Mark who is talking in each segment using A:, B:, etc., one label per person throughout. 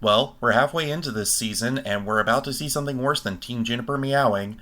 A: Well, we're halfway into this season, and we're about to see something worse than Team Juniper meowing.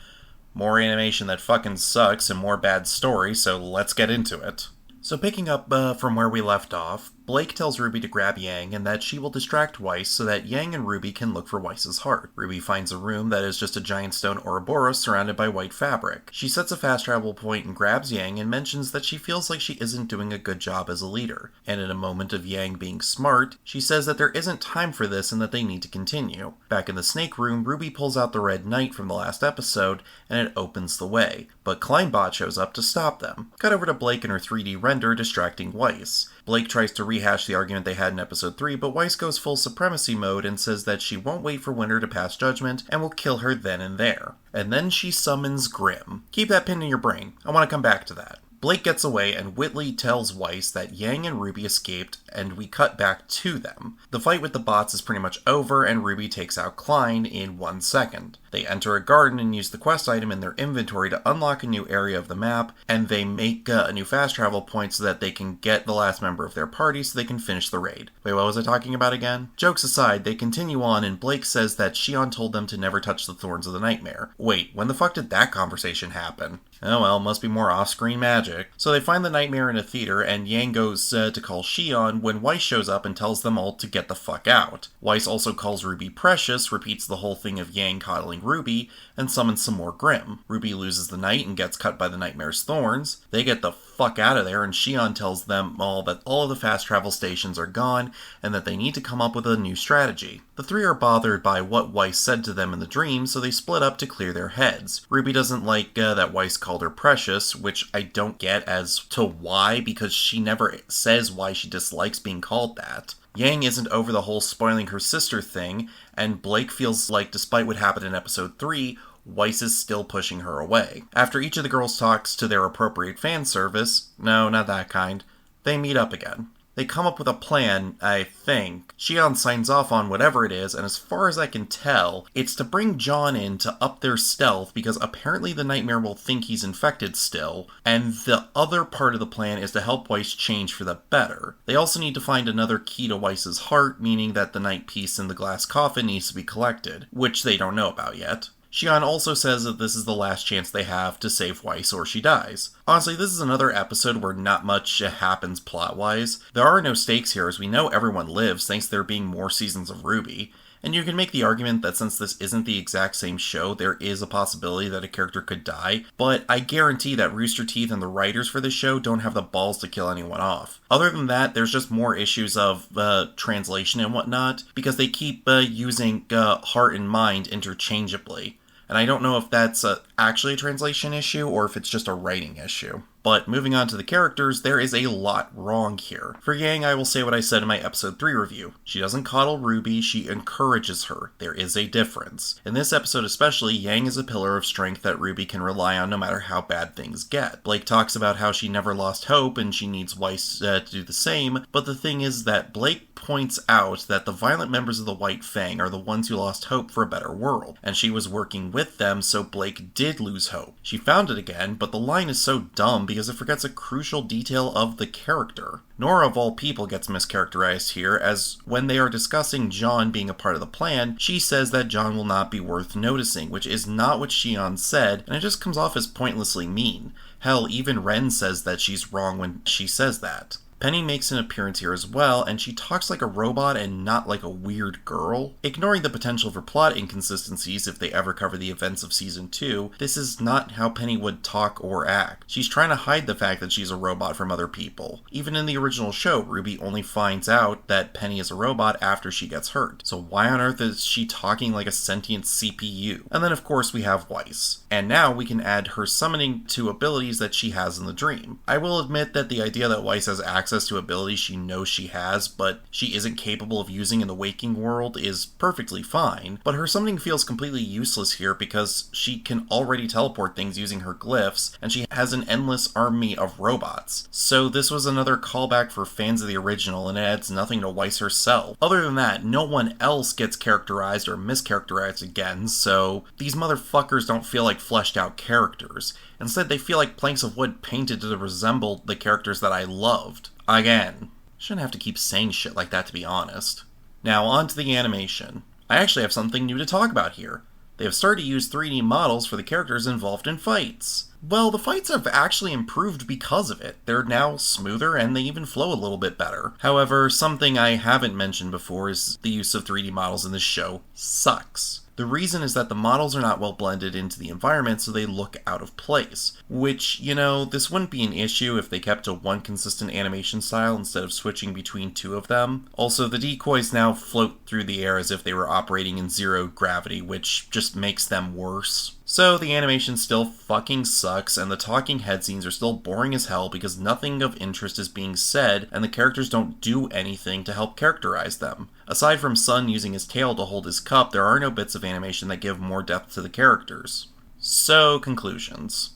A: More animation that fucking sucks and more bad story, so let's get into it. So picking up from where we left off, Blake tells Ruby to grab Yang and that she will distract Weiss so that Yang and Ruby can look for Weiss's heart. Ruby finds a room that is just a giant stone Ouroboros surrounded by white fabric. She sets a fast travel point and grabs Yang and mentions that she feels like she isn't doing a good job as a leader. And in a moment of Yang being smart, she says that there isn't time for this and that they need to continue. Back in the snake room, Ruby pulls out the red knight from the last episode and it opens the way. But Kleinbot shows up to stop them. Cut over to Blake and her 3D render distracting Weiss. Blake tries to rehash the argument they had in episode 3, but Weiss goes full supremacy mode and says that she won't wait for Winter to pass judgment and will kill her then and there. And then she summons Grimm. Keep that pin in your brain. I want to come back to that. Blake gets away and Whitley tells Weiss that Yang and Ruby escaped and we cut back to them. The fight with the bots is pretty much over and Ruby takes out Klein in 1 second. They enter a garden and use the quest item in their inventory to unlock a new area of the map, and they make a new fast travel point so that they can get the last member of their party so they can finish the raid. Wait, what was I talking about again? Jokes aside, they continue on and Blake says that Shion told them to never touch the thorns of the nightmare. Wait, when the fuck did that conversation happen? Oh well, must be more off-screen magic. So they find the nightmare in a theater and Yang goes to call Shion when Weiss shows up and tells them all to get the fuck out. Weiss also calls Ruby precious, repeats the whole thing of Yang coddling Ruby, and summons some more Grimm. Ruby loses the knight and gets cut by the nightmare's thorns. They get the fuck out of there and Shion tells them all that all of the fast travel stations are gone and that they need to come up with a new strategy. The three are bothered by what Weiss said to them in the dream, so they split up to clear their heads. Ruby doesn't like that Weiss called her precious, which I don't get as to why, because she never says why she dislikes being called that. Yang isn't over the whole spoiling her sister thing, and Blake feels like despite what happened in episode 3, Weiss is still pushing her away. After each of the girls talks to their appropriate fan service, no, not that kind, they meet up again. They come up with a plan, I think. Shion signs off on whatever it is, and as far as I can tell, it's to bring John in to up their stealth because apparently the Nightmare will think he's infected still, and the other part of the plan is to help Weiss change for the better. They also need to find another key to Weiss's heart, meaning that the night piece in the glass coffin needs to be collected, which they don't know about yet. Shion also says that this is the last chance they have to save Weiss or she dies. Honestly, this is another episode where not much happens plot-wise. There are no stakes here as we know everyone lives thanks to there being more seasons of Ruby. And you can make the argument that since this isn't the exact same show, there is a possibility that a character could die, but I guarantee that Rooster Teeth and the writers for this show don't have the balls to kill anyone off. Other than that, there's just more issues of translation and whatnot, because they keep using heart and mind interchangeably. And I don't know if that's actually a translation issue or if it's just a writing issue. But moving on to the characters, there is a lot wrong here. For Yang, I will say what I said in my episode 3 review. She doesn't coddle Ruby, she encourages her. There is a difference. In this episode especially, Yang is a pillar of strength that Ruby can rely on no matter how bad things get. Blake talks about how she never lost hope and she needs Weiss to do the same, but the thing is that Blake points out that the violent members of the White Fang are the ones who lost hope for a better world, and she was working with them so Blake did lose hope. She found it again, but the line is so dumb because it forgets a crucial detail of the character. Nora of all people gets mischaracterized here, as when they are discussing John being a part of the plan, she says that John will not be worth noticing, which is not what Shion said, and it just comes off as pointlessly mean. Hell, even Ren says that she's wrong when she says that. Penny makes an appearance here as well, and she talks like a robot and not like a weird girl. Ignoring the potential for plot inconsistencies if they ever cover the events of Season 2, this is not how Penny would talk or act. She's trying to hide the fact that she's a robot from other people. Even in the original show, Ruby only finds out that Penny is a robot after she gets hurt. So why on earth is she talking like a sentient CPU? And then of course we have Weiss. And now we can add her summoning to abilities that she has in the dream. I will admit that the idea that Weiss has access to abilities she knows she has, but she isn't capable of using in the waking world is perfectly fine, but her summoning feels completely useless here because she can already teleport things using her glyphs, and she has an endless army of robots. So this was another callback for fans of the original, and it adds nothing to Weiss herself. Other than that, no one else gets characterized or mischaracterized again, so these motherfuckers don't feel like fleshed out characters. Instead, they feel like planks of wood painted to resemble the characters that I loved. Again. Shouldn't have to keep saying shit like that, to be honest. Now, on to the animation. I actually have something new to talk about here. They have started to use 3D models for the characters involved in fights. Well, the fights have actually improved because of it. They're now smoother and they even flow a little bit better. However, something I haven't mentioned before is the use of 3D models in this show sucks. The reason is that the models are not well blended into the environment, so they look out of place. Which, this wouldn't be an issue if they kept to one consistent animation style instead of switching between two of them. Also, the decoys now float through the air as if they were operating in zero gravity, which just makes them worse. So the animation still fucking sucks, and the talking head scenes are still boring as hell because nothing of interest is being said, and the characters don't do anything to help characterize them. Aside from Sun using his tail to hold his cup, there are no bits of animation that give more depth to the characters. So, conclusions.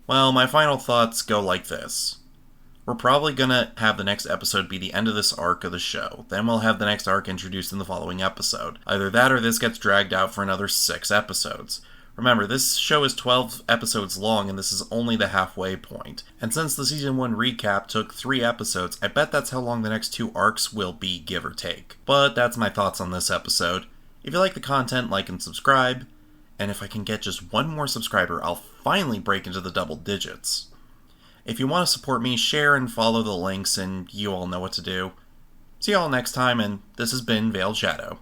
A: Well, my final thoughts go like this. We're probably gonna have the next episode be the end of this arc of the show. Then we'll have the next arc introduced in the following episode. Either that or this gets dragged out for another 6 episodes. Remember, this show is 12 episodes long, and this is only the halfway point. And since the Season 1 recap took 3 episodes, I bet that's how long the next 2 arcs will be, give or take. But that's my thoughts on this episode. If you like the content, like and subscribe. And if I can get just one more subscriber, I'll finally break into the double digits. If you want to support me, share and follow the links, and you all know what to do. See you all next time, and this has been Veiled Shadow.